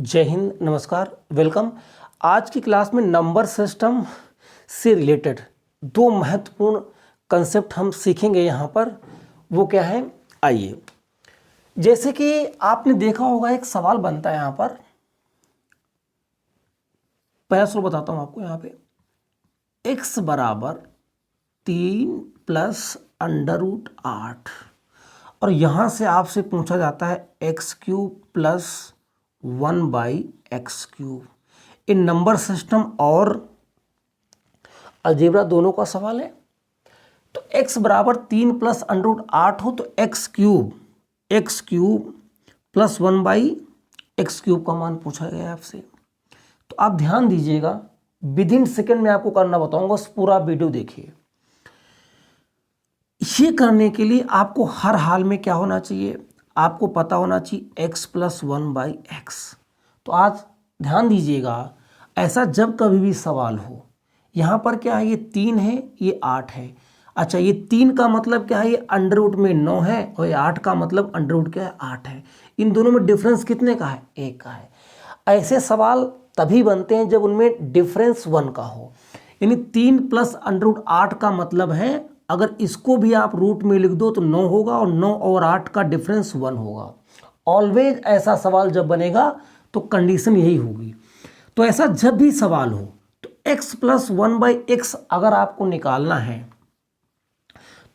जय हिंद, नमस्कार, वेलकम। आज की क्लास में नंबर सिस्टम से रिलेटेड दो महत्वपूर्ण कंसेप्ट हम सीखेंगे यहाँ पर। वो क्या है, आइए। जैसे कि आपने देखा होगा एक सवाल बनता है यहाँ पर। पहला सवाल बताता हूँ आपको। यहाँ पे x बराबर 3 प्लस √8 और यहाँ से आपसे पूछा जाता है x³ प्लस 1/x³। इन नंबर सिस्टम और अलजेब्रा दोनों का सवाल है। तो x बराबर 3 प्लस √8 हो तो x³ प्लस 1/x³ का मान पूछा गया है आपसे। तो आप ध्यान दीजिएगा, विद इन सेकेंड में आपको करना बताऊंगा, बस पूरा वीडियो देखिए। ये करने के लिए आपको हर हाल में क्या होना चाहिए, आपको पता होना चाहिए x प्लस 1/x। तो आज ध्यान दीजिएगा, ऐसा जब कभी भी सवाल हो, यहाँ पर क्या है, ये 3 है, ये 8 है। अच्छा, ये 3 का मतलब क्या है, ये अंडर रूट में 9 है, और ये 8 का मतलब अंडर रूट क्या है, 8 है। इन दोनों में डिफरेंस कितने का है, 1 का है। ऐसे सवाल तभी बनते हैं जब उनमें डिफरेंस 1 का हो। यानी 3 प्लस √8 का मतलब है, अगर इसको भी आप रूट में लिख दो तो 9 होगा, और 9 और 8 का डिफरेंस 1 होगा। ऑलवेज ऐसा सवाल जब बनेगा तो कंडीशन यही होगी। तो ऐसा जब भी सवाल हो तो x प्लस 1/x अगर आपको निकालना है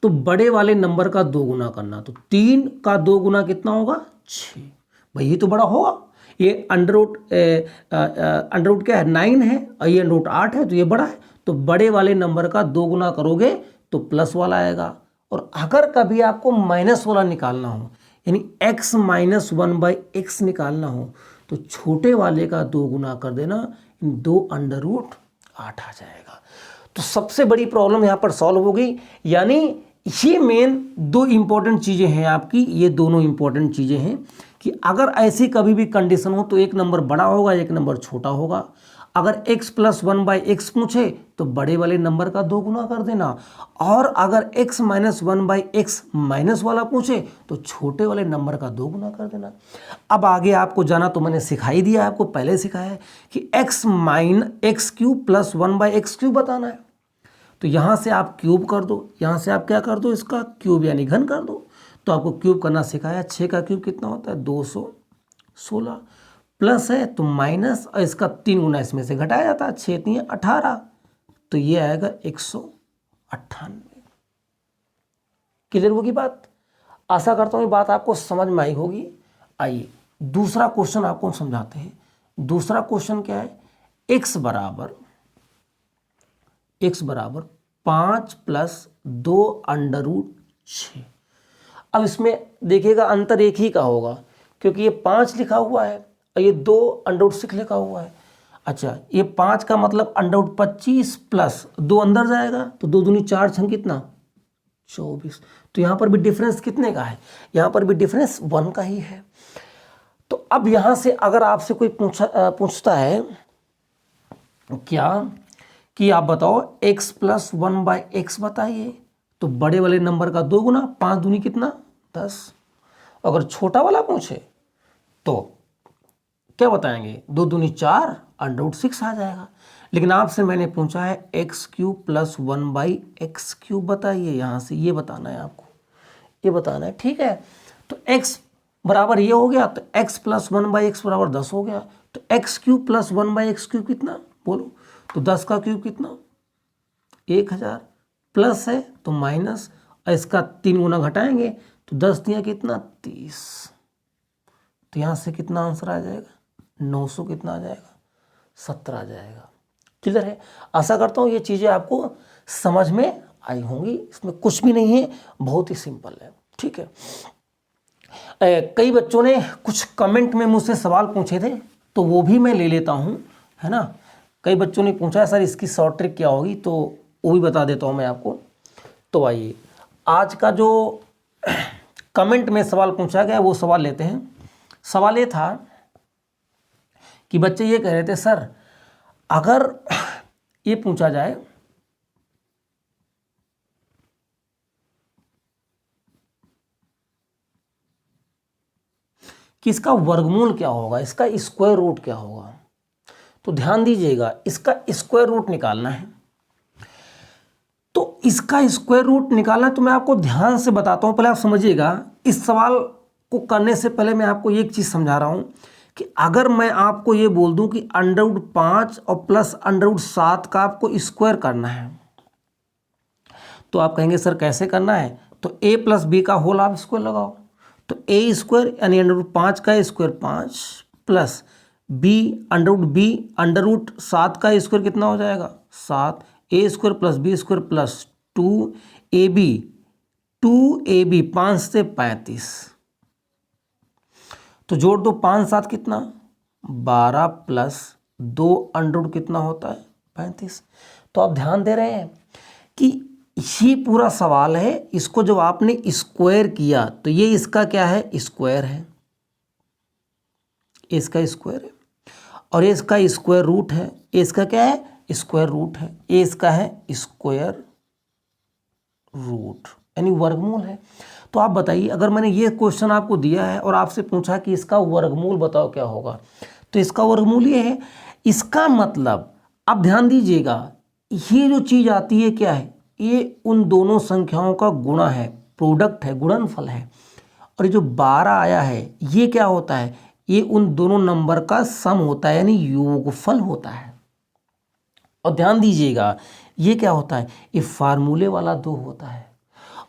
तो बड़े वाले नंबर का 2 गुना करना। तो 3 का 2 गुना कितना होगा, 6। भाई ये तो बड़ा होगा। ये अंडर रूट क्या है, 9 है, और ये √8 है, तो ये बड़ा है। तो बड़े वाले नंबर का 2 गुना करोगे तो प्लस वाला आएगा। और अगर कभी आपको माइनस वाला निकालना हो, यानी x माइनस 1/x निकालना हो, तो छोटे वाले का 2 गुना कर देना, 2 √8 आ जाएगा। तो सबसे बड़ी प्रॉब्लम यहाँ पर सॉल्व हो गई। यानी ये मेन दो इंपॉर्टेंट चीज़ें हैं आपकी, ये दोनों इंपॉर्टेंट चीज़ें हैं कि अगर ऐसी कभी भी कंडीशन हो तो एक नंबर बड़ा होगा, एक नंबर छोटा होगा। अगर x प्लस 1/x पूछे तो बड़े वाले नंबर का 2 गुना कर देना, और अगर x माइनस 1/x माइनस वाला पूछे तो छोटे वाले नंबर का 2 गुना कर देना। अब आगे आपको जाना तो मैंने सिखाई दिया, आपको पहले सिखाया है कि x³ प्लस 1/x³ बताना है। तो यहाँ से आप क्यूब कर दो, यहाँ से आप क्या कर दो, इसका क्यूब यानी घन कर दो। तो आपको क्यूब करना सिखाया। 6 का क्यूब कितना होता है, 216। प्लस है तो माइनस, और इसका 3 गुना इसमें से घटाया जाता है, 6 3 18। तो ये आएगा 198। क्लियर होगी बात? आशा करता हूँ ये बात आपको समझ में आई होगी। आइए दूसरा क्वेश्चन आपको समझाते हैं। दूसरा क्वेश्चन क्या है, x बराबर 5 प्लस 2 √6। अब इसमें देखिएगा अंतर एक ही का होगा, क्योंकि ये 5 लिखा हुआ है और ये 2 √6 लिखा हुआ है। अच्छा, ये 5 का मतलब √25 प्लस 2 अंदर जाएगा, तो 2 दूनी 4 छंग कितना, 24। तो यहाँ पर भी डिफरेंस कितने का है, यहाँ पर भी डिफरेंस 1 का ही है। तो अब यहाँ से अगर आपसे कोई पूछता है क्या कि आप बताओ x प्लस 1/x बताइए, तो बड़े वाले नंबर का 2 गुना, 5 दूनी कितना, 10। अगर छोटा वाला पूछे तो क्या बताएंगे, 2 दूनी 4, √6 आ जाएगा। लेकिन आपसे मैंने पूछा है x³ प्लस 1/x³ बताइए, यहाँ से ये बताना है आपको, ये बताना है, ठीक है। तो x बराबर ये हो गया, तो x प्लस 1/x बराबर 10 हो गया। तो x³ प्लस 1/x³ कितना, बोलो। तो 10 का क्यूब कितना, 1000। प्लस है तो माइनस, और इसका 3 गुना घटाएंगे तो 10 दिया कितना, 30। तो यहाँ से कितना आंसर आ जाएगा, 900 कितना आ जाएगा, 17 आ जाएगा। क्लियर है? आशा करता हूँ ये चीज़ें आपको समझ में आई होंगी। इसमें कुछ भी नहीं है, बहुत ही सिंपल है, ठीक है। कई बच्चों ने कुछ कमेंट में मुझसे सवाल पूछे थे, तो वो भी मैं ले लेता हूँ, है ना। कई बच्चों ने पूछा है सर इसकी शॉर्ट ट्रिक क्या होगी, तो वो भी बता देता हूँ मैं आपको। तो आइए आज का जो कमेंट में सवाल पूछा गया वो सवाल लेते हैं। सवाल ये था कि बच्चे ये कह रहे थे, सर अगर ये पूछा जाए कि इसका वर्गमूल क्या होगा, इसका स्क्वायर रूट क्या होगा। तो ध्यान दीजिएगा, इसका स्क्वायर रूट निकालना है। तो इसका स्क्वायर रूट निकालना है तो मैं आपको ध्यान से बताता हूँ, पहले आप समझिएगा। इस सवाल को करने से पहले मैं आपको एक चीज़ समझा रहा हूँ कि अगर मैं आपको ये बोल दूं कि √5 और प्लस √7 का आपको स्क्वायर करना है, तो आप कहेंगे सर कैसे करना है। तो a प्लस बी का होल आप स्क्वायर लगाओ। तो a स्क्वायर यानी √5 का स्क्वायर 5 प्लस b √7 का स्क्वायर कितना हो जाएगा 7, a square plus b square plus 2ab 2ab 5 से 35। तो जोड़ दो 5 7 कितना 12 प्लस 2 अंडर कितना होता है 35। तो आप ध्यान दे रहे हैं कि ये पूरा सवाल है, इसको जब आपने स्क्वायर किया तो ये इसका क्या है स्क्वायर है, इसका स्क्वायर है, और ये इसका स्क्वायर रूट है, इसका क्या है स्क्वायर रूट है, ये इसका है स्क्वायर रूट यानी वर्गमूल है। तो आप बताइए अगर मैंने ये क्वेश्चन आपको दिया है और आपसे पूछा कि इसका वर्गमूल बताओ क्या होगा, तो इसका वर्गमूल ये है। इसका मतलब आप ध्यान दीजिएगा, ये जो चीज़ आती है क्या है, ये उन दोनों संख्याओं का गुणा है, प्रोडक्ट है, गुणनफल है। और ये जो 12 आया है ये क्या होता है, ये उन दोनों नंबर का सम होता है यानी योगफल होता है। और ध्यान दीजिएगा ये क्या होता है, ये फार्मूले वाला 2 होता है।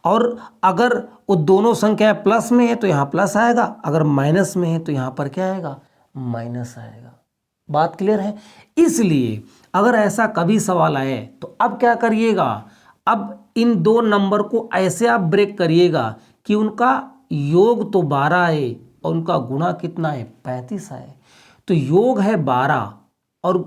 और अगर वो दोनों संख्याएं प्लस में है तो यहाँ प्लस आएगा, अगर माइनस में है तो यहाँ पर क्या आएगा माइनस आएगा। बात क्लियर है। इसलिए अगर ऐसा कभी सवाल आए तो अब क्या करिएगा, अब इन दो नंबर को ऐसे आप ब्रेक करिएगा कि उनका योग तो 12 आए और उनका गुणा कितना है 35 आए। तो योग है 12 और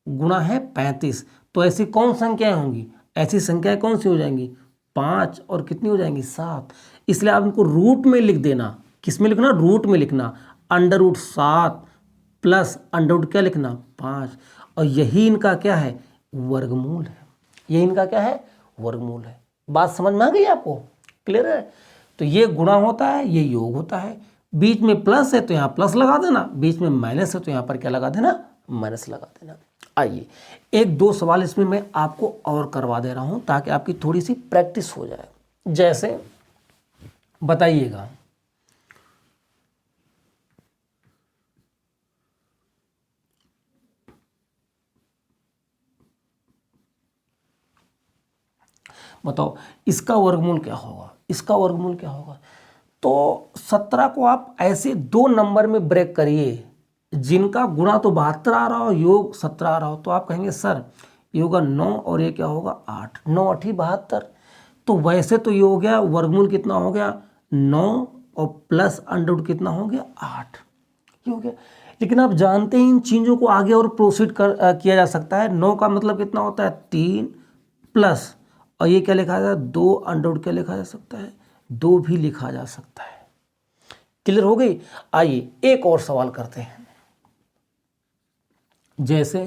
गुणा है 35, तो ऐसी कौन संख्याएं होंगी, ऐसी संख्याएं कौन सी हो जाएंगी 5 और कितनी हो जाएंगी 7। इसलिए आप इनको रूट में लिख देना। किस में लिखना, रूट में लिखना, √7 प्लस अंडर क्या लिखना 5, और यही इनका क्या है वर्गमूल है, यही इनका क्या है वर्गमूल है। बात समझ में आ गई आपको, क्लियर है। तो ये गुणा होता है, ये योग होता है, बीच में प्लस है तो यहाँ प्लस लगा देना, बीच में माइनस है तो यहाँ पर क्या लगा देना माइनस लगा देना। आइए एक दो सवाल इसमें मैं आपको और करवा दे रहा हूं ताकि आपकी थोड़ी सी प्रैक्टिस हो जाए। जैसे बताइएगा, बताओ इसका वर्गमूल क्या होगा, इसका वर्गमूल क्या होगा। तो 17 को आप ऐसे दो नंबर में ब्रेक करिए जिनका गुणा तो 72 आ रहा हो, योग 17 आ रहा हो। तो आप कहेंगे सर ये होगा 9 और ये क्या होगा 8, 9 8 72। तो वैसे तो ये हो गया वर्गमूल कितना हो गया 9 और प्लस अंडर कितना हो गया 8, ये हो गया। लेकिन आप जानते हैं इन चीज़ों को आगे और प्रोसीड किया जा सकता है। 9 का मतलब कितना होता है 3 प्लस, और ये क्या लिखा जाए 2 अंडर क्या लिखा जा सकता है 2 भी लिखा जा सकता है। क्लियर हो गई। आइए एक और सवाल करते हैं। जैसे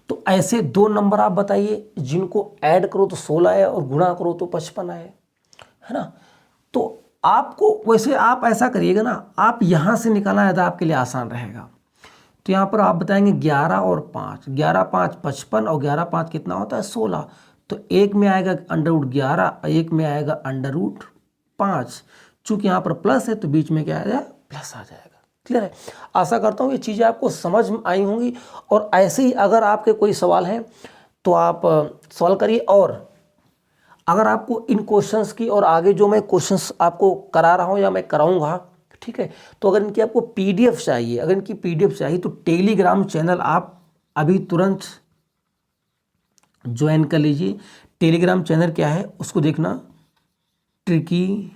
तो ऐसे दो नंबर आप बताइए जिनको ऐड करो तो 16 है और गुणा करो तो 55 है ना। तो आपको वैसे आप ऐसा करिएगा ना, आप यहाँ से निकालना है तो आपके लिए आसान रहेगा। तो यहाँ पर आप बताएंगे 11 और 5, 11 5 55 और 11 5 कितना होता है 16। तो एक में आएगा √11 और एक में आएगा √5। चूँकि यहाँ पर प्लस है तो बीच में क्या आ जाएगा प्लस आ जाएगा। क्लियर है। आशा करता हूँ ये चीज़ें आपको समझ में आई होंगी। और ऐसे ही अगर आपके कोई सवाल हैं तो आप सवाल करिए। और अगर आपको इन क्वेश्चंस की और आगे जो मैं क्वेश्चंस आपको करा रहा हूँ या मैं कराऊंगा, ठीक है, तो अगर इनकी आपको पीडीएफ चाहिए, अगर इनकी पीडीएफ चाहिए तो टेलीग्राम चैनल आप अभी तुरंत ज्वाइन कर लीजिए। टेलीग्राम चैनल क्या है उसको देखना, tricky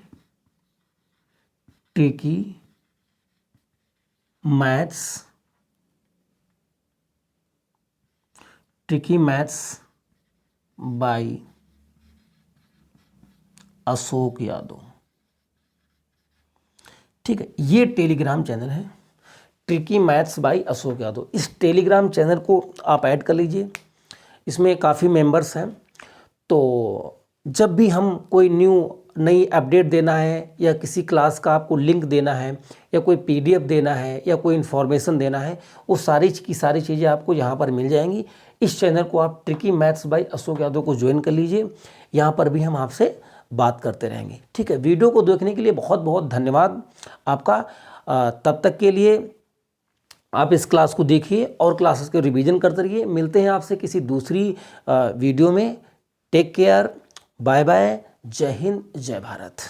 maths by Ashok Yadav. ठीक है, ये टेलीग्राम चैनल है। Tricky maths by Ashok Yadav. इस टेलीग्राम चैनल को आप ऐड कर लीजिए, इसमें काफ़ी मेंबर्स हैं। तो जब भी हम कोई नई अपडेट देना है या किसी क्लास का आपको लिंक देना है या कोई पीडीएफ देना है या कोई इन्फॉर्मेशन देना है, वो सारी चीज़ें आपको यहाँ पर मिल जाएंगी। इस चैनल को आप tricky maths by Ashok Yadav को ज्वाइन कर लीजिए, यहाँ पर भी हम आपसे बात करते रहेंगे। ठीक है, वीडियो को देखने के लिए बहुत बहुत धन्यवाद आपका। तब तक के लिए आप इस क्लास को देखिए और क्लासेस के रिवीजन करते रहिए। मिलते हैं आपसे किसी दूसरी वीडियो में। टेक केयर, बाय बाय, जय हिंद, जय भारत।